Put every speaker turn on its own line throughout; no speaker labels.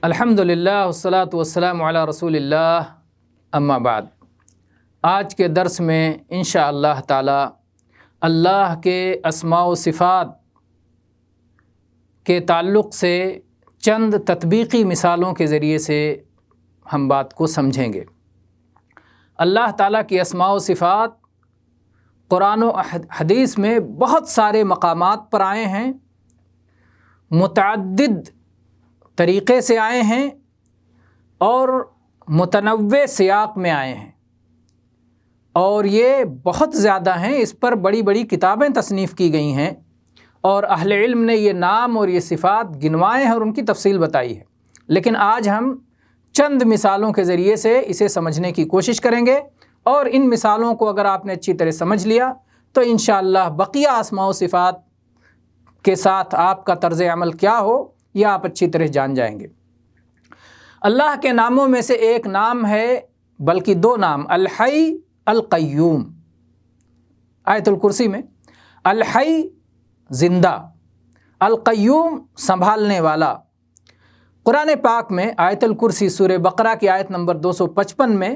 الحمدللہ والصلاۃ والسلام علی رسول اللہ، اما بعد۔ آج کے درس میں انشاءاللہ تعالی اللہ کے اسماء و صفات کے تعلق سے چند تطبیقی مثالوں کے ذریعے سے ہم بات کو سمجھیں گے۔ اللہ تعالیٰ کی اسماء و صفات قرآن و حدیث میں بہت سارے مقامات پر آئے ہیں، متعدد طریقے سے آئے ہیں اور متنوع سیاق میں آئے ہیں، اور یہ بہت زیادہ ہیں۔ اس پر بڑی بڑی کتابیں تصنیف کی گئی ہیں اور اہل علم نے یہ نام اور یہ صفات گنوائے ہیں اور ان کی تفصیل بتائی ہے، لیکن آج ہم چند مثالوں کے ذریعے سے اسے سمجھنے کی کوشش کریں گے، اور ان مثالوں کو اگر آپ نے اچھی طرح سمجھ لیا تو انشاءاللہ بقیہ اسماء و صفات کے ساتھ آپ کا طرز عمل کیا ہو یہ آپ اچھی طرح جان جائیں گے۔ اللہ کے ناموں میں سے ایک نام ہے، بلکہ دو نام، الحی القیوم۔ آیت الکرسی میں الحی زندہ، القیوم سنبھالنے والا۔ قرآن پاک میں آیت الکرسی سورہ بقرہ کی آیت نمبر 255 میں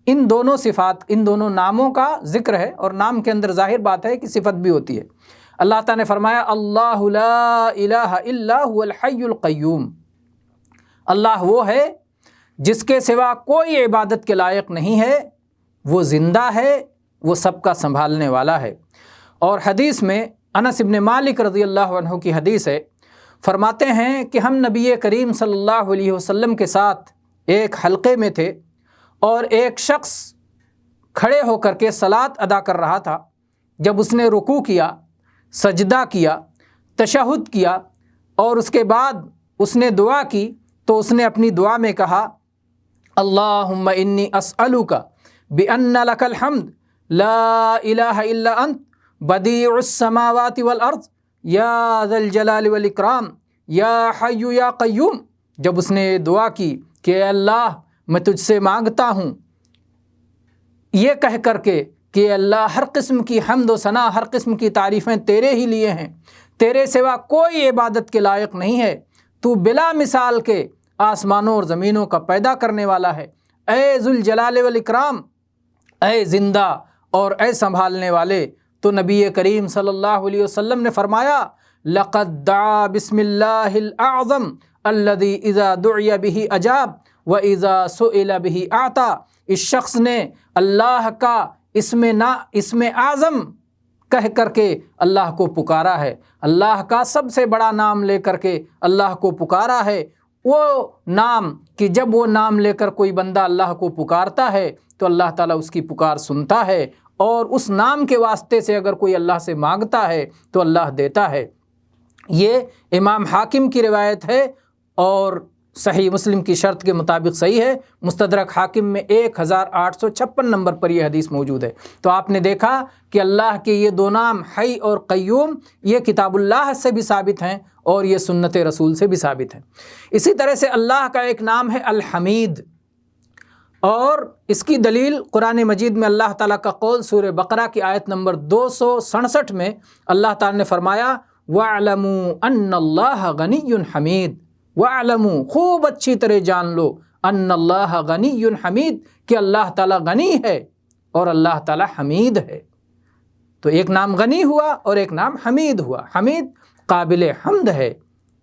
ان دونوں صفات، ان دونوں ناموں کا ذکر ہے، اور نام کے اندر ظاہر بات ہے کہ صفت بھی ہوتی ہے۔ اللہ تعالیٰ نے فرمایا اللہ لا الہ الا هو الحی القیوم، اللہ وہ ہے جس کے سوا کوئی عبادت کے لائق نہیں ہے، وہ زندہ ہے، وہ سب کا سنبھالنے والا ہے۔ اور حدیث میں انس بن مالک رضی اللہ عنہ کی حدیث ہے، فرماتے ہیں کہ ہم نبی کریم صلی اللہ علیہ وسلم کے ساتھ ایک حلقے میں تھے، اور ایک شخص کھڑے ہو کر کے صلاۃ ادا کر رہا تھا۔ جب اس نے رکوع کیا، سجدہ کیا، تشہد کیا، اور اس کے بعد اس نے دعا کی، تو اس نے اپنی دعا میں کہا اللہم انی اسألک بأن لک الحمد لا الہ الا انت بدیع السماوات والارض یا ذا الجلال والاکرام یا حی یا قیوم۔ جب اس نے دعا کی کہ اے اللہ میں تجھ سے مانگتا ہوں یہ کہہ کر کے کہ اللہ ہر قسم کی حمد و ثنا، ہر قسم کی تعریفیں تیرے ہی لیے ہیں، تیرے سوا کوئی عبادت کے لائق نہیں ہے، تو بلا مثال کے آسمانوں اور زمینوں کا پیدا کرنے والا ہے، اے ذوالجلال والاکرام، اے زندہ اور اے سنبھالنے والے۔ تو نبی کریم صلی اللہ علیہ وسلم نے فرمایا لقد دعا بسم اللہ الاعظم الذی اذا دعی بہ اجاب واذا سئل بہ اعطا۔ اس شخص نے اللہ کا اسم اعظم کہہ کر کے اللہ کو پکارا ہے، اللہ کا سب سے بڑا نام لے کر کے اللہ کو پکارا ہے۔ وہ نام کہ جب وہ نام لے کر کوئی بندہ اللہ کو پکارتا ہے تو اللہ تعالیٰ اس کی پکار سنتا ہے، اور اس نام کے واسطے سے اگر کوئی اللہ سے مانگتا ہے تو اللہ دیتا ہے۔ یہ امام حاکم کی روایت ہے، اور صحیح مسلم کی شرط کے مطابق صحیح ہے۔ مستدرک حاکم میں 1856 نمبر پر یہ حدیث موجود ہے۔ تو آپ نے دیکھا کہ اللہ کے یہ دو نام حی اور قیوم یہ کتاب اللہ سے بھی ثابت ہیں اور یہ سنت رسول سے بھی ثابت ہیں۔ اسی طرح سے اللہ کا ایک نام ہے الحمید، اور اس کی دلیل قرآن مجید میں اللہ تعالیٰ کا قول سورہ بقرہ کی آیت نمبر 267 میں اللہ تعالیٰ نے فرمایا وَاعْلَمُوا أَنَّ اللَّهَ غَنِيٌّ حَمِيدٌ، وَاعْلَمُوا خوب اچھی طرح جان لو ان اللہ غنی حمید، کہ اللہ تعالیٰ غنی ہے اور اللہ تعالیٰ حمید ہے۔ تو ایک نام غنی ہوا اور ایک نام حمید ہوا۔ حمید قابل حمد ہے،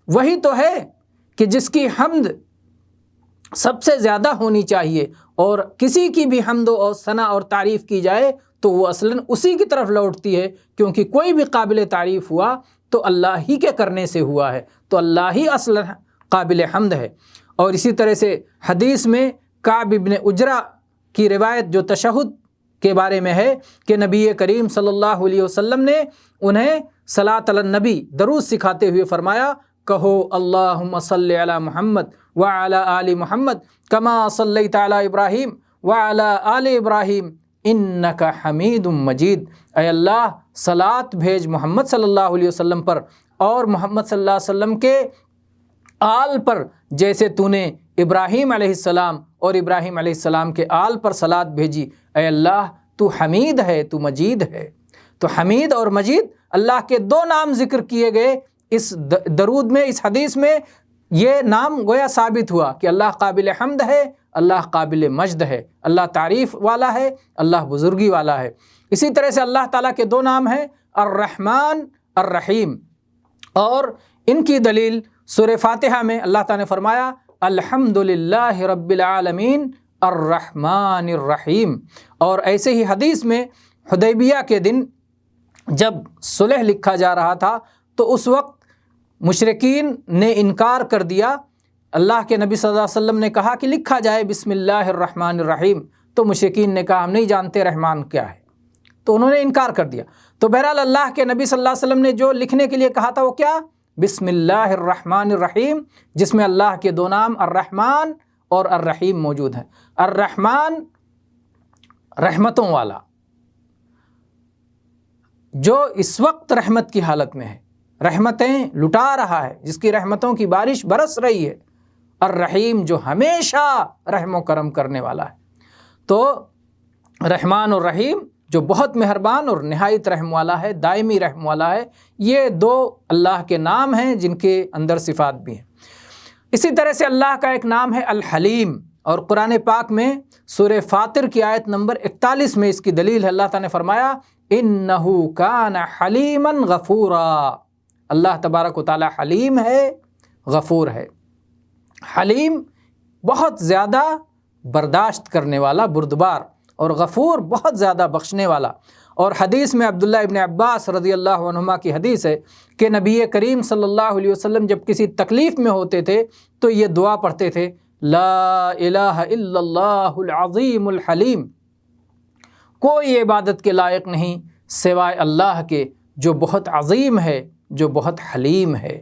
وہی تو ہے کہ جس کی حمد سب سے زیادہ ہونی چاہیے، اور کسی کی بھی حمد و ثنا اور تعریف کی جائے تو وہ اصلاً اسی کی طرف لوٹتی ہے، کیونکہ کوئی بھی قابل تعریف ہوا تو اللہ ہی کے کرنے سے ہوا ہے، تو اللہ ہی اصلاً قابل حمد ہے۔ اور اسی طرح سے حدیث میں کعب بن عجرہ کی روایت جو تشہد کے بارے میں ہے کہ نبی کریم صلی اللہ علیہ وسلم نے انہیں صلاۃ علی النبی درود سکھاتے ہوئے فرمایا کہو اللہم صلی علی محمد وعلی آل محمد کما صلیت علی ابراہیم وعلی آل ابراہیم انک حمید مجید۔ اے اللہ صلاۃ بھیج محمد صلی اللہ علیہ وسلم پر اور محمد صلی اللہ علیہ وسلم کے آل پر، جیسے تو نے ابراہیم علیہ السلام اور ابراہیم علیہ السلام کے آل پر صلاۃ بھیجی۔ اے اللہ تو حمید ہے، تو مجید ہے۔ تو حمید اور مجید اللہ کے 2 نام ذکر کیے گئے اس درود میں، اس حدیث میں، یہ نام گویا ثابت ہوا کہ اللہ قابل حمد ہے، اللہ قابل مجد ہے، اللہ تعریف والا ہے، اللہ بزرگی والا ہے۔ اسی طرح سے اللہ تعالیٰ کے 2 نام ہیں الرحمن الرحیم، اور ان کی دلیل سورہ فاتحہ میں اللہ تعالیٰ نے فرمایا الحمدللہ رب العالمین الرحمن الرحیم۔ اور ایسے ہی حدیث میں حدیبیہ کے دن جب صلح لکھا جا رہا تھا تو اس وقت مشرکین نے انکار کر دیا، اللہ کے نبی صلی اللہ علیہ وسلم نے کہا کہ لکھا جائے بسم اللہ الرحمن الرحیم، تو مشرکین نے کہا ہم نہیں جانتے رحمان کیا ہے، تو انہوں نے انکار کر دیا۔ تو بہرحال اللہ کے نبی صلی اللہ علیہ وسلم نے جو لکھنے کے لیے کہا تھا وہ کیا؟ بسم اللہ الرحمن الرحیم، جس میں اللہ کے 2 نام الرحمن اور الرحیم موجود ہیں۔ الرحمن رحمتوں والا، جو اس وقت رحمت کی حالت میں ہے، رحمتیں لٹا رہا ہے، جس کی رحمتوں کی بارش برس رہی ہے۔ الرحیم جو ہمیشہ رحم و کرم کرنے والا ہے۔ تو رحمان اور رحیم جو بہت مہربان اور نہایت رحم والا ہے، دائمی رحم والا ہے، یہ 2 اللہ کے نام ہیں جن کے اندر صفات بھی ہیں۔ اسی طرح سے اللہ کا ایک نام ہے الحلیم، اور قرآن پاک میں سورہ فاطر کی آیت نمبر 41 میں اس کی دلیل ہے۔ اللہ تعالیٰ نے فرمایا اِنَّهُ كَانَ حَلِيمًا غَفُورًا، اللہ تبارک و تعالیٰ حلیم ہے، غفور ہے۔ حلیم بہت زیادہ برداشت کرنے والا، بردبار، اور غفور بہت زیادہ بخشنے والا۔ اور حدیث میں عبداللہ ابن عباس رضی اللہ عنہما کی حدیث ہے کہ نبی کریم صلی اللہ علیہ وسلم جب کسی تکلیف میں ہوتے تھے تو یہ دعا پڑھتے تھے لا الہ الا اللہ العظیم الحلیم، کوئی عبادت کے لائق نہیں سوائے اللہ کے جو بہت عظیم ہے، جو بہت حلیم ہے،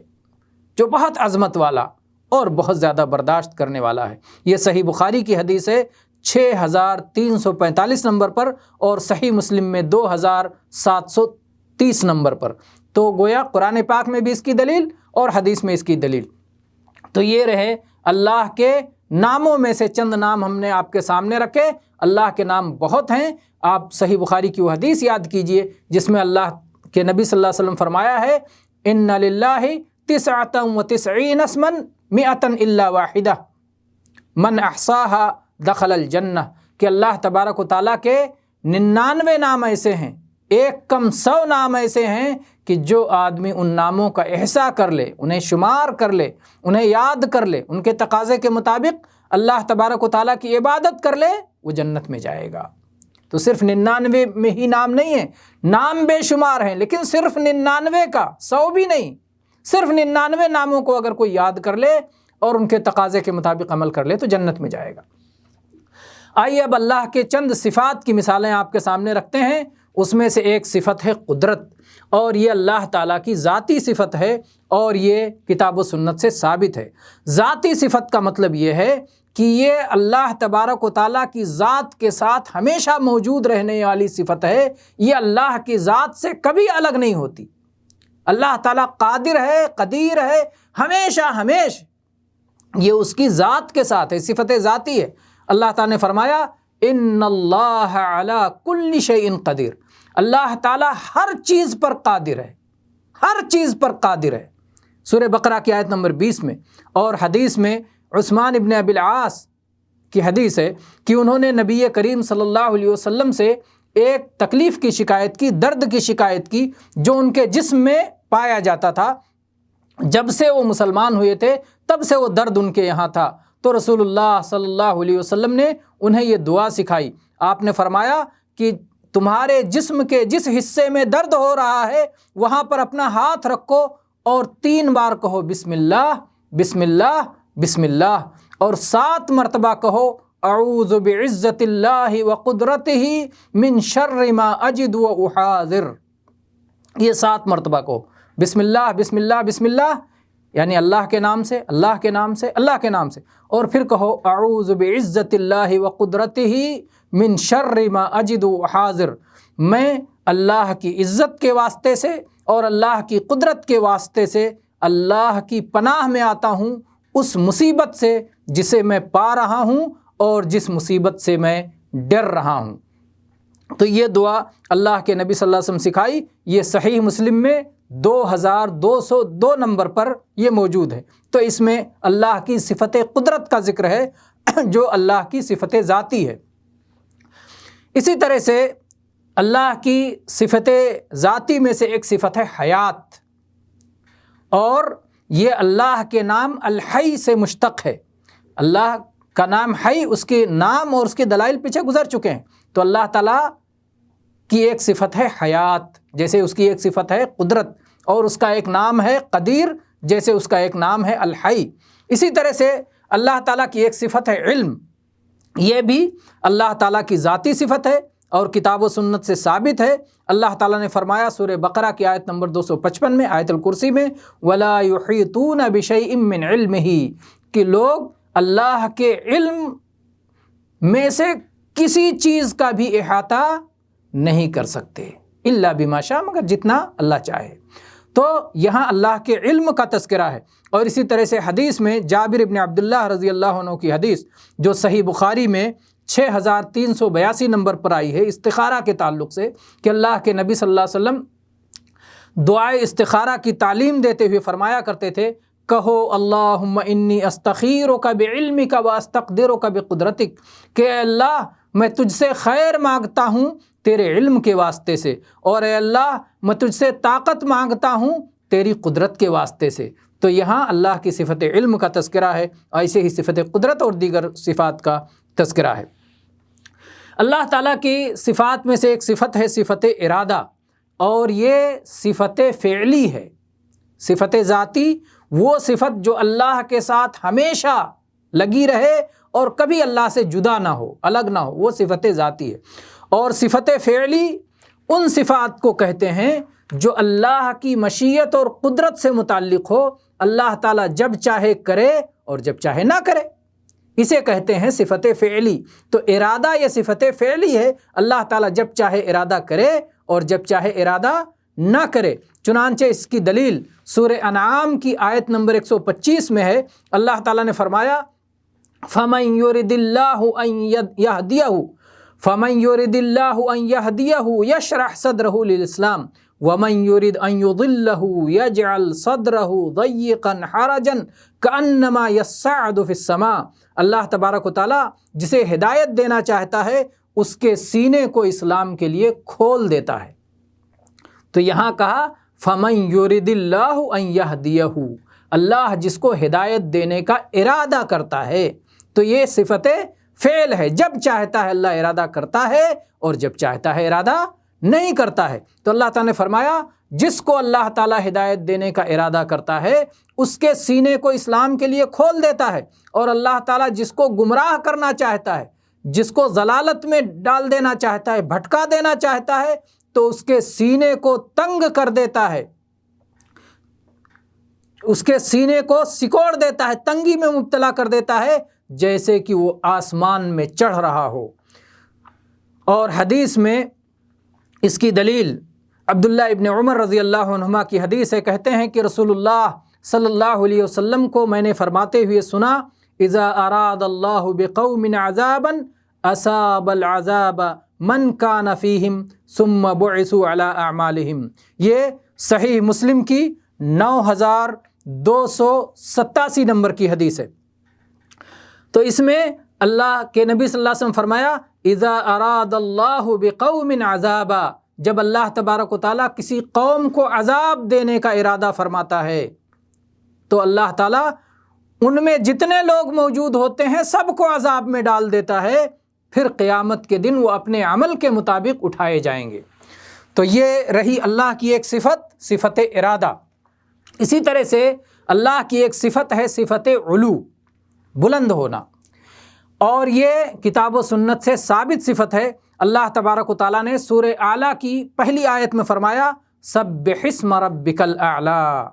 جو بہت عظمت والا اور بہت زیادہ برداشت کرنے والا ہے۔ یہ صحیح بخاری کی حدیث ہے 6345 نمبر پر، اور صحیح مسلم میں 2730 نمبر پر۔ تو گویا قرآن پاک میں بھی اس کی دلیل اور حدیث میں اس کی دلیل۔ تو یہ رہے اللہ کے ناموں میں سے چند نام ہم نے آپ کے سامنے رکھے۔ اللہ کے نام بہت ہیں، آپ صحیح بخاری کی وہ حدیث یاد کیجئے جس میں اللہ کے نبی صلی اللہ علیہ وسلم فرمایا ہے ان للہ 99 اسما 100 الا واحدہ من احصاها دخل الجنہ، کہ اللہ تبارک و تعالیٰ کے 99 نام ایسے ہیں، 100 نام ایسے ہیں کہ جو آدمی ان ناموں کا احصاء کر لے، انہیں شمار کر لے، انہیں یاد کر لے، ان کے تقاضے کے مطابق اللہ تبارک و تعالیٰ کی عبادت کر لے، وہ جنت میں جائے گا۔ تو صرف 99 میں ہی نام نہیں ہیں، نام بے شمار ہیں، لیکن صرف 99 کا 100 بھی نہیں، صرف 99 ناموں کو اگر کوئی یاد کر لے اور ان کے تقاضے کے مطابق عمل کر لے تو جنت میں جائے گا۔ آئیے اب اللہ کے چند صفات کی مثالیں آپ کے سامنے رکھتے ہیں۔ اس میں سے ایک صفت ہے قدرت، اور یہ اللہ تعالیٰ کی ذاتی صفت ہے، اور یہ کتاب و سنت سے ثابت ہے۔ ذاتی صفت کا مطلب یہ ہے کہ یہ اللہ تبارک و تعالیٰ کی ذات کے ساتھ ہمیشہ موجود رہنے والی صفت ہے، یہ اللہ کی ذات سے کبھی الگ نہیں ہوتی۔ اللہ تعالیٰ قادر ہے، قدیر ہے، ہمیشہ یہ اس کی ذات کے ساتھ ہے، صفت ذاتی ہے۔ اللہ تعالیٰ نے فرمایا ان اللہ علی کل شیء قدیر، اللہ تعالیٰ ہر چیز پر قادر ہے، ہر چیز پر قادر ہے۔ سورہ بقرہ کی آیت نمبر 20 میں، اور حدیث میں عثمان ابن ابی العاص کی حدیث ہے کہ انہوں نے نبی کریم صلی اللہ علیہ وسلم سے ایک تکلیف کی شکایت کی، درد کی شکایت کی جو ان کے جسم میں پایا جاتا تھا۔ جب سے وہ مسلمان ہوئے تھے تب سے وہ درد ان کے یہاں تھا، تو رسول اللہ صلی اللہ علیہ وسلم نے انہیں یہ دعا سکھائی۔ آپ نے فرمایا کہ تمہارے جسم کے جس حصے میں درد ہو رہا ہے وہاں پر اپنا ہاتھ رکھو اور 3 بار کہو بسم اللہ بسم اللہ بسم اللہ، اور 7 مرتبہ کہو اعوذ بعزت اللہ وقدرتہ من شر ما اجد واحاذر، یہ 7 مرتبہ کہو بسم اللہ بسم اللہ بسم اللہ، یعنی اللہ کے نام سے اللہ کے نام سے اللہ کے نام سے، اور پھر کہو اعوذ بعزت اللہ وقدرتہ من شر ما اجد واحاذر، میں اللہ کی عزت کے واسطے سے اور اللہ کی قدرت کے واسطے سے اللہ کی پناہ میں آتا ہوں اس مصیبت سے جسے میں پا رہا ہوں اور جس مصیبت سے میں ڈر رہا ہوں۔ تو یہ دعا اللہ کے نبی صلی اللہ علیہ وسلم سکھائی، یہ صحیح مسلم میں 2202 نمبر پر یہ موجود ہے۔ تو اس میں اللہ کی صفت قدرت کا ذکر ہے جو اللہ کی صفت ذاتی ہے۔ اسی طرح سے اللہ کی صفت ذاتی میں سے ایک صفت ہے حیات، اور یہ اللہ کے نام الحی سے مشتق ہے۔ اللہ کا نام حی، اس کے نام اور اس کے دلائل پیچھے گزر چکے ہیں۔ تو اللہ تعالیٰ کی ایک صفت ہے حیات، جیسے اس کی ایک صفت ہے قدرت، اور اس کا ایک نام ہے قدیر، جیسے اس کا ایک نام ہے الحی۔ اسی طرح سے اللہ تعالیٰ کی ایک صفت ہے علم، یہ بھی اللہ تعالیٰ کی ذاتی صفت ہے اور کتاب و سنت سے ثابت ہے۔ اللہ تعالیٰ نے فرمایا سورہ بقرہ کی آیت نمبر 255 میں، آیت الکرسی میں، وَلَا يُحِيطُونَ بِشَيْءٍ مِّنْ عِلْمِهِ، کہ لوگ اللہ کے علم میں سے کسی چیز کا بھی احاطہ نہیں کر سکتے، الا بما شاء، مگر جتنا اللہ چاہے۔ تو یہاں اللہ کے علم کا تذکرہ ہے۔ اور اسی طرح سے حدیث میں جابر ابن عبداللہ رضی اللہ عنہ کی حدیث جو صحیح بخاری میں 6382 نمبر پر آئی ہے استخارہ کے تعلق سے، کہ اللہ کے نبی صلی اللہ علیہ وسلم دعائے استخارہ کی تعلیم دیتے ہوئے فرمایا کرتے تھے، کہو اللہم انی استخیرک بعلمک واستقدرک بقدرتک، کہ اے اللہ میں تجھ سے خیر مانگتا ہوں تیرے علم کے واسطے سے، اور اے اللہ میں تجھ سے طاقت مانگتا ہوں تیری قدرت کے واسطے سے۔ تو یہاں اللہ کی صفت علم کا تذکرہ ہے، ایسے ہی صفت قدرت اور دیگر صفات کا تذکرہ ہے۔ اللہ تعالیٰ کی صفات میں سے ایک صفت ہے صفت ارادہ، اور یہ صفت فعلی ہے۔ صفت ذاتی وہ صفت جو اللہ کے ساتھ ہمیشہ لگی رہے اور کبھی اللہ سے جدا نہ ہو، الگ نہ ہو، وہ صفت ذاتی ہے۔ اور صفت فعلی ان صفات کو کہتے ہیں جو اللہ کی مشیت اور قدرت سے متعلق ہو، اللہ تعالیٰ جب چاہے کرے اور جب چاہے نہ کرے، اسے کہتے ہیں صفت فعلی۔ تو ارادہ یہ صفت فعلی ہے، اللہ تعالیٰ جب چاہے ارادہ کرے اور جب چاہے ارادہ نہ کرے۔ چنانچہ اس کی دلیل سورہ انعام کی آیت نمبر 125 میں ہے، اللہ تعالیٰ نے فرمایا فَمَن يُرِدِ اللَّهُ أَن يَهْدِيَهُ فَمَن يُرِدِ اللَّهُ أَن يَهْدِيَهُ يَشْرَحْ صَدْرَهُ لِلْإِسْلَامِ وَمَن يُرِدْ أَن يُضِلَّهُ يَجْعَلْ صَدْرَهُ ضَيِّقًا حَرَجًا كَأَنَّمَا يَصَّعَّدُ فِي السَّمَاءِ۔ اللہ تبارک و تعالیٰ جسے ہدایت دینا چاہتا ہے اس کے سینے کو اسلام کے لیے کھول دیتا ہے۔ تو یہاں کہا فَمَن يُرِدِ اللَّهُ أَن يَهْدِيَهُ، اللہ جس کو ہدایت دینے کا ارادہ کرتا ہے۔ تو یہ صفت فعل ہے، جب چاہتا ہے اللہ ارادہ کرتا ہے اور جب چاہتا ہے ارادہ نہیں کرتا ہے۔ تو اللہ تعالیٰ نے فرمایا جس کو اللہ تعالیٰ ہدایت دینے کا ارادہ کرتا ہے اس کے سینے کو اسلام کے لیے کھول دیتا ہے، اور اللہ تعالیٰ جس کو گمراہ کرنا چاہتا ہے، جس کو ضلالت میں ڈال دینا چاہتا ہے، بھٹکا دینا چاہتا ہے، تو اس کے سینے کو تنگ کر دیتا ہے، اس کے سینے کو سکوڑ دیتا ہے، تنگی میں مبتلا کر دیتا ہے، جیسے کہ وہ آسمان میں چڑھ رہا ہو۔ اور حدیث میں اس کی دلیل عبداللہ ابن عمر رضی اللہ عنہما کی حدیث ہے، کہتے ہیں کہ رسول اللہ صلی اللہ علیہ وسلم کو میں نے فرماتے ہوئے سنا، اذا اراد اللہ بقوم عذابا اصاب العذاب من کان فیہم ثم بعثوا علی اعمالہم۔ یہ صحیح مسلم کی 9287 نمبر کی حدیث ہے۔ تو اس میں اللہ کے نبی صلی اللہ علیہ وسلم فرمایا اذا اراد اللہ بقوم عذابا، جب اللہ تبارک و تعالیٰ کسی قوم کو عذاب دینے کا ارادہ فرماتا ہے تو اللہ تعالیٰ ان میں جتنے لوگ موجود ہوتے ہیں سب کو عذاب میں ڈال دیتا ہے، پھر قیامت کے دن وہ اپنے عمل کے مطابق اٹھائے جائیں گے۔ تو یہ رہی اللہ کی ایک صفت ارادہ۔ اسی طرح سے اللہ کی ایک صفت ہے صفت علو، بلند ہونا، اور یہ کتاب و سنت سے ثابت صفت ہے۔ اللہ تبارک و تعالیٰ نے سورہ اعلیٰ کی پہلی آیت میں فرمایا سبح اسم ربک الاعلیٰ،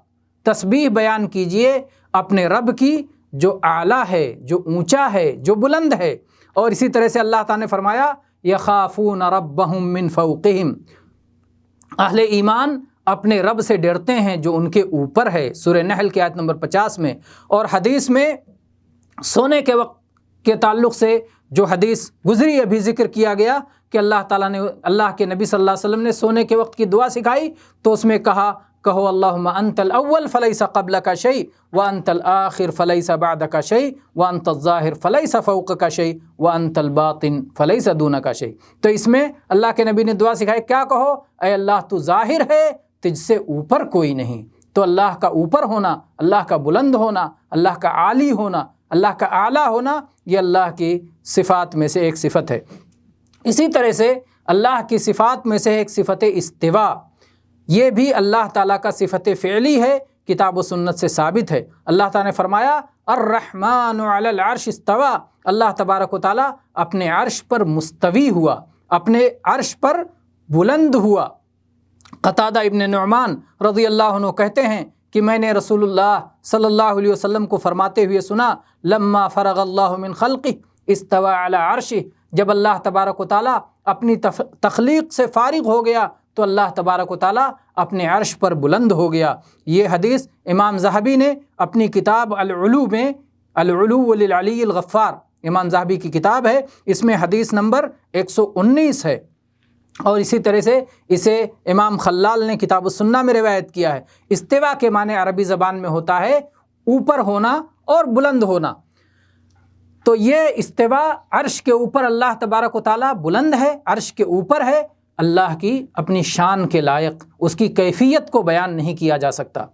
تسبیح بیان کیجئے اپنے رب کی جو اعلیٰ ہے، جو اونچا ہے، جو بلند ہے۔ اور اسی طرح سے اللہ تعالیٰ نے فرمایا یخافون ربہم من فوقہم، اہل ایمان اپنے رب سے ڈرتے ہیں جو ان کے اوپر ہے، سورہ نحل کی آیت نمبر 50 میں۔ اور حدیث میں سونے کے وقت کے تعلق سے جو حدیث گزری ابھی ذکر کیا گیا کہ اللہ تعالیٰ نے اللہ کے نبی صلی اللہ علیہ وسلم نے سونے کے وقت کی دعا سکھائی تو اس میں کہو اللہم انت الاول فلیس قبلک شیء وانت الآخر فلیس بعدک شیء وانت الظاہر فلیس فوقک شیء وانت الباطن فلیس دونک شیء۔ تو اس میں اللہ کے نبی نے دعا سکھائی، کیا کہو؟ اے اللہ تو ظاہر ہے، تجھ سے اوپر کوئی نہیں۔ تو اللہ کا اوپر ہونا، اللہ کا بلند ہونا، اللہ کا عالی ہونا، اللہ کا اعلیٰ ہونا، یہ اللہ کی صفات میں سے ایک صفت ہے۔ اسی طرح سے اللہ کی صفات میں سے ایک صفت استوا، یہ بھی اللہ تعالیٰ کا صفت فعلی ہے، کتاب و سنت سے ثابت ہے۔ اللہ تعالیٰ نے فرمایا الرحمن علی العرش استوا، اللہ تبارک و تعالیٰ اپنے عرش پر مستوی ہوا، اپنے عرش پر بلند ہوا۔ قتادہ ابن نعمان رضی اللہ عنہ کہتے ہیں کہ میں نے رسول اللہ صلی اللہ علیہ وسلم کو فرماتے ہوئے سنا لما فرغ اللہ من خلقہ استوى علی عرشہ، جب اللہ تبارک و تعالیٰ اپنی تخلیق سے فارغ ہو گیا تو اللہ تبارک و تعالیٰ اپنے عرش پر بلند ہو گیا۔ یہ حدیث امام ذہبی نے اپنی کتاب العلو میں، العلو للعلی الغفار امام ذہبی کی کتاب ہے، اس میں حدیث نمبر 119 ہے، اور اسی طرح سے اسے امام خلال نے کتاب السنہ میں روایت کیا ہے۔ استوا کے معنی عربی زبان میں ہوتا ہے اوپر ہونا اور بلند ہونا۔ تو یہ استوا، عرش کے اوپر اللہ تبارک و تعالیٰ بلند ہے، عرش کے اوپر ہے، اللہ کی اپنی شان کے لائق، اس کی کیفیت کو بیان نہیں کیا جا سکتا۔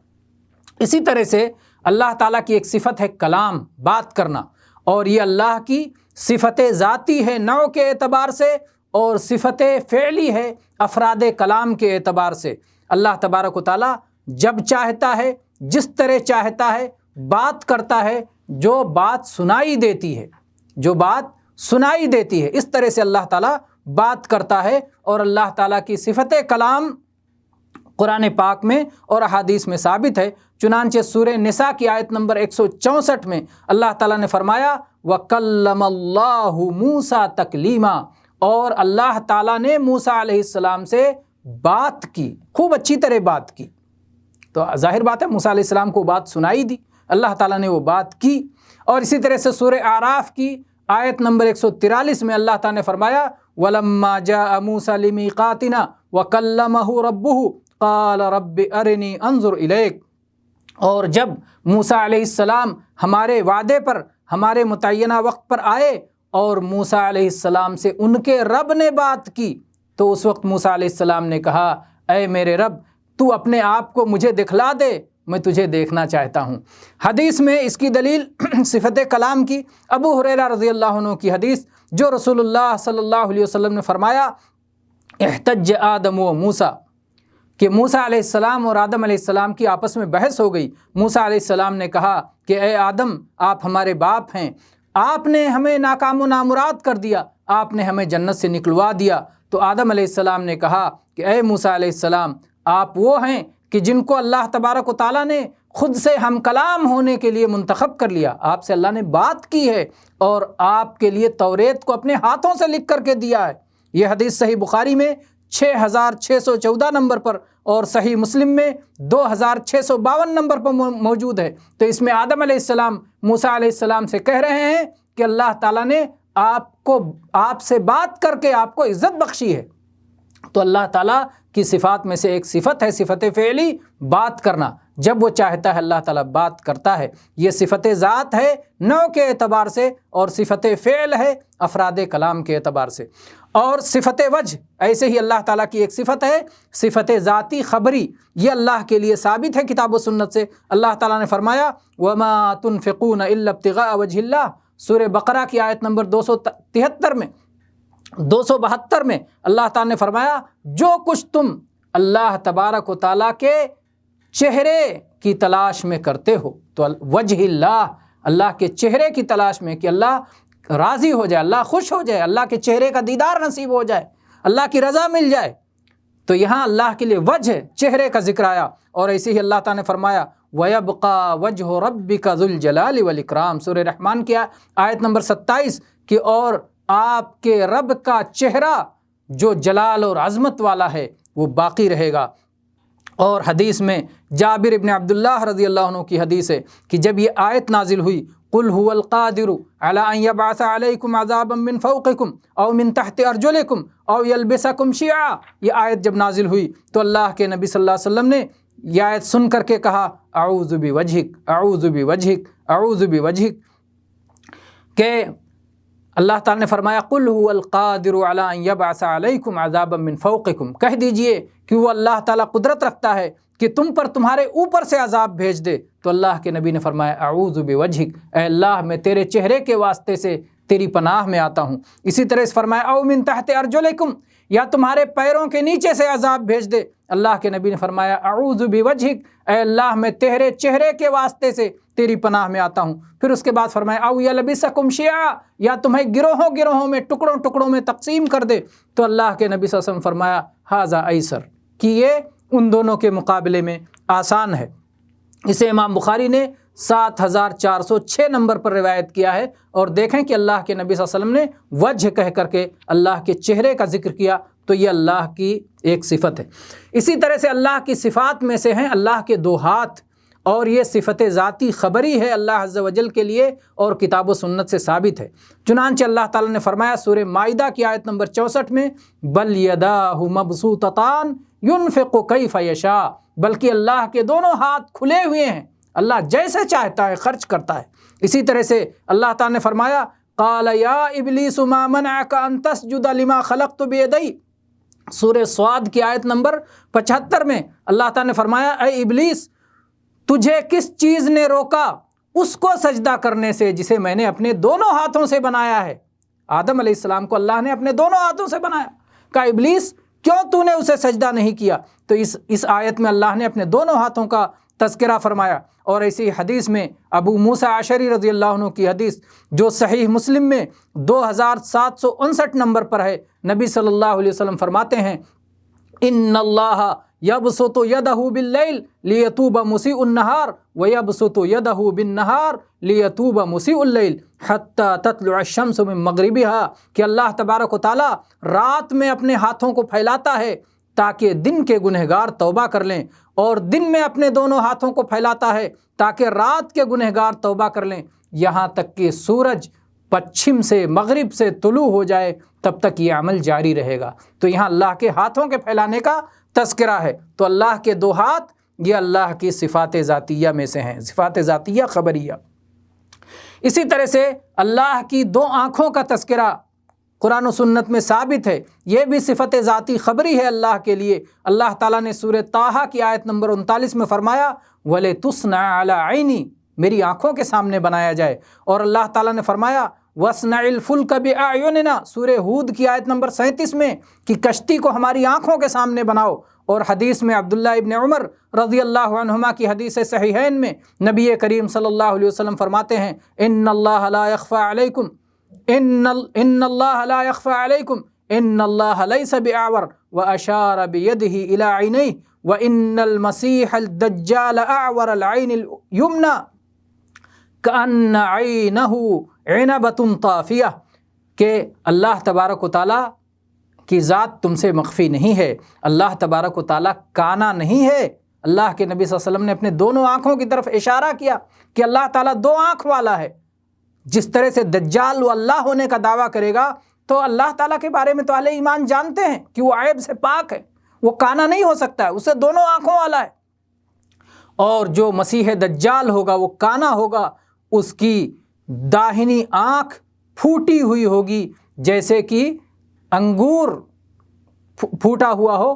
اسی طرح سے اللہ تعالیٰ کی ایک صفت ہے کلام، بات کرنا، اور یہ اللہ کی صفت ذاتی ہے نوع کے اعتبار سے، اور صفت فعلی ہے افراد کلام کے اعتبار سے۔ اللہ تبارک و تعالیٰ جب چاہتا ہے، جس طرح چاہتا ہے بات کرتا ہے، جو بات سنائی دیتی ہے، جو بات سنائی دیتی ہے، اس طرح سے اللہ تعالیٰ بات کرتا ہے۔ اور اللہ تعالیٰ کی صفت کلام قرآن پاک میں اور احادیث میں ثابت ہے۔ چنانچہ سورہ نساء کی آیت نمبر 164 میں اللہ تعالیٰ نے فرمایا وَكَلَّمَ اللَّهُ مُوسَىٰ تَكْلِيمًا، اور اللہ تعالیٰ نے موسیٰ علیہ السلام سے بات کی، خوب اچھی طرح بات کی۔ تو ظاہر بات ہے موسیٰ علیہ السلام کو بات سنائی دی، اللہ تعالیٰ نے وہ بات کی۔ اور اسی طرح سے سورہ اعراف کی آیت نمبر 143 میں اللہ تعالیٰ نے فرمایا وَلَمَّا جَاءَ مُوسَىٰ لِمِيقَاتِنَا وَكَلَّمَهُ رَبُّهُ قَالَ رَبِّ أَرِنِي أَنظُرْ إِلَيْكَ، اور جب موسیٰ علیہ السلام ہمارے وعدے پر، ہمارے متعینہ وقت پر آئے اور موسیٰ علیہ السلام سے ان کے رب نے بات کی، تو اس وقت موسیٰ علیہ السلام نے کہا اے میرے رب تو اپنے آپ کو مجھے دکھلا دے، میں تجھے دیکھنا چاہتا ہوں۔ حدیث میں اس کی دلیل صفت کلام کی ابو ہریرہ رضی اللہ عنہ کی حدیث، جو رسول اللہ صلی اللہ علیہ وسلم نے فرمایا احتج آدم و موسیٰ، کہ موسیٰ علیہ السلام اور آدم علیہ السلام کی آپس میں بحث ہو گئی۔ موسیٰ علیہ السلام نے کہا کہ اے آدم آپ ہمارے باپ ہیں، آپ نے ہمیں ناکام و نامراد کر دیا، آپ نے ہمیں جنت سے نکلوا دیا۔ تو آدم علیہ السلام نے کہا کہ اے موسیٰ علیہ السلام آپ وہ ہیں کہ جن کو اللہ تبارک و تعالیٰ نے خود سے ہم کلام ہونے کے لیے منتخب کر لیا، آپ سے اللہ نے بات کی ہے اور آپ کے لیے توریت کو اپنے ہاتھوں سے لکھ کر کے دیا ہے۔ یہ حدیث صحیح بخاری میں 6614 نمبر پر اور صحیح مسلم میں 2652 نمبر پر موجود ہے۔ تو اس میں آدم علیہ السلام موسیٰ علیہ السلام سے کہہ رہے ہیں کہ اللہ تعالیٰ نے آپ سے بات کر کے آپ کو عزت بخشی ہے۔ تو اللہ تعالیٰ کی صفات میں سے ایک صفت ہے صفت فعلی، بات کرنا، جب وہ چاہتا ہے اللہ تعالیٰ بات کرتا ہے۔ یہ صفت ذات ہے نوع کے اعتبار سے، اور صفت فعل ہے افراد کلام کے اعتبار سے۔ اور صفت وجہ ایسے ہی اللہ تعالیٰ کی ایک صفت ہے صفت ذاتی خبری، یہ اللہ کے لیے ثابت ہے کتاب و سنت سے۔ اللہ تعالیٰ نے فرمایا وَمَا تُنْفِقُونَ إِلَّا ابْتِغَاءَ وَجْهِ اللَّهِ، سورہ بقرہ کی آیت نمبر 272 میں اللہ تعالیٰ نے فرمایا جو کچھ تم اللہ تبارک و تعالیٰ کے چہرے کی تلاش میں کرتے ہو، تو وجہ اللہ، اللہ کے چہرے کی تلاش میں کہ اللہ راضی ہو جائے، اللہ خوش ہو جائے، اللہ کے چہرے کا دیدار نصیب ہو جائے، اللہ کی رضا مل جائے، تو یہاں اللہ کے لیے وجہ چہرے کا ذکر آیا۔ اور ایسے ہی اللہ تعالیٰ نے فرمایا وَيَبْقَى وَجْهُ رَبِّكَ ذُو الْجَلَالِ وَالْإِكْرَامِ، سورہ رحمان کی آیت نمبر 27 کہ اور آپ کے رب کا چہرہ جو جلال اور عظمت والا ہے وہ باقی رہے گا۔ اور حدیث میں جابر ابن عبداللہ رضی اللہ عنہ کی حدیث ہے کہ جب یہ آیت نازل ہوئی قل هو القادر على ان يبعث عليكم عذابا من فوقكم او من تحت ارجلكم او يلبسكم شيعا. یہ آیت جب نازل ہوئی تو اللہ کے نبی صلی اللہ علیہ وسلم نے یہ آیت سن کر کے کہا اعوذ بوجہک اعوذ بوجہک اعوذ بوجہک، کہ اللہ تعالیٰ نے فرمایا قل هو القادر على ان يبعث عليكم عذابا من فوقكم، کہہ دیجئے کہ وہ اللہ تعالیٰ قدرت رکھتا ہے کہ تم پر تمہارے اوپر سے عذاب بھیج دے. تو اللہ کے نبی نے فرمایا اعوذ بوجہک، اے اللہ میں تیرے چہرے کے واسطے سے تیری پناہ میں آتا ہوں. اسی طرح سے فرمایا او من تحت ارجلکم، یا تمہارے پیروں کے نیچے سے عذاب بھیج دے. اللہ کے نبی نے فرمایا اعوذ بوجہک، اے اللہ میں تیرے چہرے کے واسطے سے تیری پناہ میں آتا ہوں. پھر اس کے بعد فرمایا او یلبسکم شیعا، یا تمہیں گروہوں گروہوں میں ٹکڑوں ٹکڑوں میں تقسیم کر دے. تو اللہ کے نبی صلی اللہ علیہ وسلم فرمایا ھذا ایسر، کہ یہ ان دونوں کے مقابلے میں آسان ہے. اسے امام بخاری نے 7406 نمبر پر روایت کیا ہے. اور دیکھیں کہ اللہ کے نبی صلی اللہ علیہ وسلم نے وجہ کہہ کر کے اللہ کے چہرے کا ذکر کیا، تو یہ اللہ کی ایک صفت ہے. اسی طرح سے اللہ کی صفات میں سے ہیں اللہ کے دو ہاتھ، اور یہ صفت ذاتی خبری ہے اللہ عز و جل کے لیے، اور کتاب و سنت سے ثابت ہے. چنانچہ اللہ تعالیٰ نے فرمایا سورہ مائدہ کی آیت نمبر 64 میں بل یداہ مبسوطتان ينفق کیف یشاء، بلکہ اللہ کے دونوں ہاتھ کھلے ہوئے ہیں، اللہ جیسے چاہتا ہے خرچ کرتا ہے. اسی طرح سے اللہ تعالیٰ نے فرمایا قال یا ابلیس ما منعک ان تسجد لما خلقت بیدی، سورہ صاد کی آیت نمبر 75 میں اللہ تعالیٰ نے فرمایا اے ابلیس تجھے کس چیز نے روکا اس کو سجدہ کرنے سے جسے میں نے اپنے دونوں ہاتھوں سے بنایا ہے. آدم علیہ السلام کو اللہ نے اپنے دونوں ہاتھوں سے بنایا. کہا ابلیس کیوں تو نے اسے سجدہ نہیں کیا؟ تو اس آیت میں اللہ نے اپنے دونوں ہاتھوں کا تذکرہ فرمایا. اور ایسی حدیث میں ابو موسیٰ اشعری رضی اللہ عنہ کی حدیث جو صحیح مسلم میں 2759 نمبر پر ہے، نبی صلی اللہ علیہ وسلم فرماتے ہیں ان اللہ یبسط یدہ باللیل لیتوب مسیء النہار ویبسط یدہ بالنہار لیتوب مسیء اللیل حتی تطلع الشمس من مغربها، کہ اللہ تبارک و تعالی رات میں اپنے ہاتھوں کو پھیلاتا ہے تاکہ دن کے گنہگار توبہ کر لیں، اور دن میں اپنے دونوں ہاتھوں کو پھیلاتا ہے تاکہ رات کے گنہگار توبہ کر لیں، یہاں تک کہ سورج پچھم سے مغرب سے طلوع ہو جائے تب تک یہ عمل جاری رہے گا. تو یہاں اللہ کے ہاتھوں کے پھیلانے کا تذکرہ ہے. تو اللہ کے دو ہاتھ یہ اللہ کی صفات ذاتیہ میں سے ہیں، صفات ذاتیہ خبریہ. اسی طرح سے اللہ کی دو آنکھوں کا تذکرہ قرآن و سنت میں ثابت ہے، یہ بھی صفت ذاتی خبری ہے اللہ کے لیے. اللہ تعالیٰ نے سورہ طٰہٰ کی آیت نمبر 39 میں فرمایا وَلِتُصْنَعَ عَلَىٰ عَيْنِي، میری آنکھوں کے سامنے بنایا جائے. اور اللہ تعالیٰ نے فرمایا وَاصْنَعِ الْفُلْكَ بِأَعْيُنِنَا، سورہ ہود کی آیت نمبر 37 میں کہ کشتی کو ہماری آنکھوں کے سامنے بناؤ. اور حدیث میں عبداللہ ابن عمر رضی اللہ عنہما کی حدیث صحیحین میں نبی کریم صلی اللہ علیہ وسلم فرماتے ہیں ان اللہ لا يخفى علیکم ان اللہ لا يخفى علیکم ان اللہ لیس بأعور واشار بیدہ الی عینیہ وان المسیح الدجال اعور العین الیمنی کأن عینہ عنبۃ طافیہ، کہ اللہ تبارک و تعالیٰ کی ذات تم سے مخفی نہیں ہے، اللہ تبارک و تعالیٰ کانا نہیں ہے. اللہ کے نبی صلی اللہ علیہ وسلم نے اپنے دونوں آنکھوں کی طرف اشارہ کیا کہ اللہ تعالیٰ دو آنکھ والا ہے. جس طرح سے دجال وہ اللہ ہونے کا دعویٰ کرے گا تو اللہ تعالیٰ کے بارے میں تو اہل ایمان جانتے ہیں کہ وہ عیب سے پاک ہے، وہ کانا نہیں ہو سکتا ہے، اسے دونوں آنکھوں والا ہے. اور جو مسیح دجال ہوگا وہ کانا ہوگا، اس کی داہنی آنکھ پھوٹی ہوئی ہوگی جیسے کہ انگور پھوٹا ہوا ہو،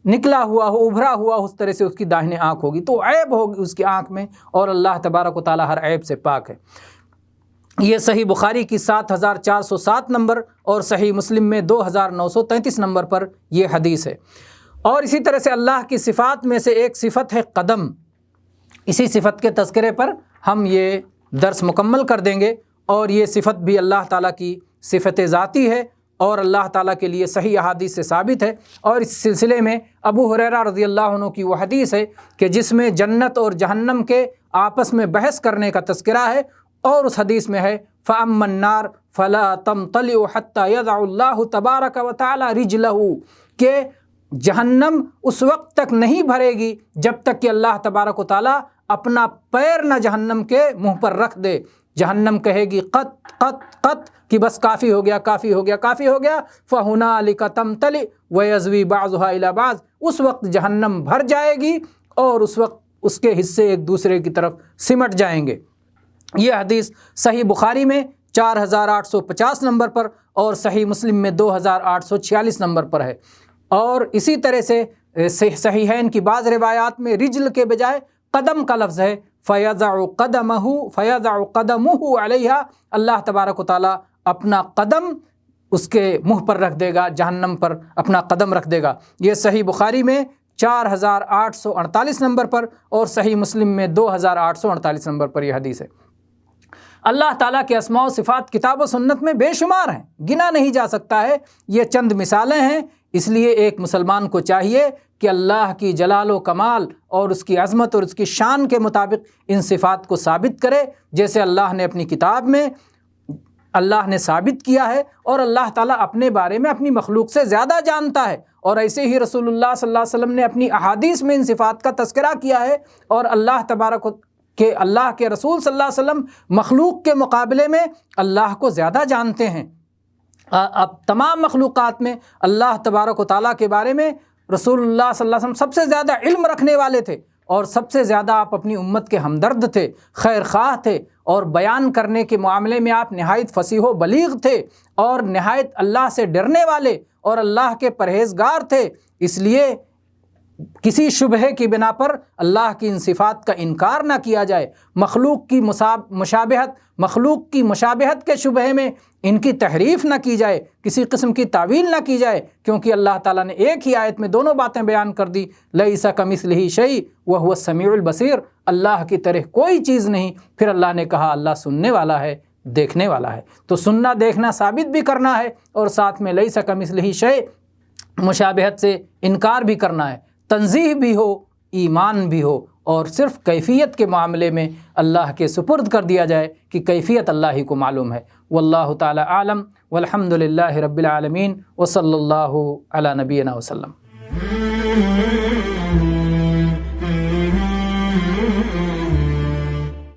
نکلا ہوا ہو، ابھرا ہوا ہو، اس طرح سے اس کی داہنی آنکھ ہوگی. تو عیب ہوگی اس کی آنکھ میں، اور اللہ تبارک و تعالیٰ ہر عیب سے پاک ہے. یہ صحیح بخاری کی 7407 نمبر اور صحیح مسلم میں 2933 نمبر پر یہ حدیث ہے. اور اسی طرح سے اللہ کی صفات میں سے ایک صفت ہے قدم. اسی صفت کے تذکرے پر ہم یہ درس مکمل کر دیں گے. اور یہ صفت بھی اللہ تعالیٰ کی صفت ذاتی ہے اور اللہ تعالیٰ کے لیے صحیح احادیث سے ثابت ہے. اور اس سلسلے میں ابو ہریرہ رضی اللہ عنہ کی وہ حدیث ہے کہ جس میں جنت اور جہنم کے آپس میں بحث کرنے کا تذکرہ ہے. اور اس حدیث میں ہے فَأَمَّا النَّارُ فَلَا تَمْطَلِعُ حَتَّى يَضَعُ اللَّهُ تَبَارَكَ وَتَعَالَى رِجْلَهُ، کہ جہنم اس وقت تک نہیں بھرے گی جب تک کہ اللہ تبارک و تعالیٰ اپنا پیر نہ جہنم کے منہ پر رکھ دے. جہنم کہے گی قط قط قط کہ بس کافی ہو گیا کافی ہو گیا کافی ہو گیا، فَهُنَالِكَ تَمْتَلِئُ وَيَزْوِي بَعْضُهَا إِلَى بَعْضٍ، اس وقت جہنم بھر جائے گی اور اس وقت اس کے حصے ایک دوسرے کی طرف سمٹ جائیں گے۔ یہ حدیث صحیح بخاری میں 4850 نمبر پر اور صحیح مسلم میں 2846 نمبر پر ہے۔ اور اسی طرح سے صحیحین کی بعض روایات میں رجل کے بجائے قدم کا لفظ ہے، فَيَضَعُ قَدَمُهُ عَلَيْهَا، اللہ تبارک و تعالیٰ اپنا قدم اس کے منہ پر رکھ دے گا، جہنم پر اپنا قدم رکھ دے گا۔ یہ صحیح بخاری میں 4848 نمبر پر اور صحیح مسلم میں 2848 نمبر پر یہ حدیث ہے۔ اللہ تعالیٰ کے اسماء و صفات کتاب و سنت میں بے شمار ہیں، گنا نہیں جا سکتا ہے، یہ چند مثالیں ہیں۔ اس لیے ایک مسلمان کو چاہیے کہ اللہ کی جلال و کمال اور اس کی عظمت اور اس کی شان کے مطابق ان صفات کو ثابت کرے، جیسے اللہ نے اپنی کتاب میں اللہ نے ثابت کیا ہے، اور اللہ تعالیٰ اپنے بارے میں اپنی مخلوق سے زیادہ جانتا ہے، اور ایسے ہی رسول اللہ صلی اللہ علیہ وسلم نے اپنی احادیث میں ان صفات کا تذکرہ کیا ہے، اور اللہ کے رسول صلی اللہ علیہ وسلم مخلوق کے مقابلے میں اللہ کو زیادہ جانتے ہیں۔ اب تمام مخلوقات میں اللہ تبارک و تعالیٰ کے بارے میں رسول اللہ صلی اللہ علیہ وسلم سب سے زیادہ علم رکھنے والے تھے، اور سب سے زیادہ آپ اپنی امت کے ہمدرد تھے، خیر خواہ تھے، اور بیان کرنے کے معاملے میں آپ نہایت فصیح و بلیغ تھے، اور نہایت اللہ سے ڈرنے والے اور اللہ کے پرہیزگار تھے۔ اس لیے کسی شبہے کی بنا پر اللہ کی ان صفات کا انکار نہ کیا جائے، مخلوق کی مشابہت کے شبہے میں ان کی تحریف نہ کی جائے، کسی قسم کی تعویل نہ کی جائے، کیونکہ اللہ تعالیٰ نے ایک ہی آیت میں دونوں باتیں بیان کر دی، لیس کمثلہ شیء وہو السمیع البصیر، اللہ کی طرح کوئی چیز نہیں، پھر اللہ نے کہا اللہ سننے والا ہے، دیکھنے والا ہے۔ تو سننا دیکھنا ثابت بھی کرنا ہے، اور ساتھ میں لیس کمثلہ شیء مشابہت سے انکار بھی کرنا ہے، تنزیہ بھی ہو، ایمان بھی ہو، اور صرف کیفیت کے معاملے میں اللہ کے سپرد کر دیا جائے کہ کیفیت اللہ ہی کو معلوم ہے۔ واللہ تعالی عالم، والحمد للہ رب العالمین، وصلی اللہ علی نبینا وسلم۔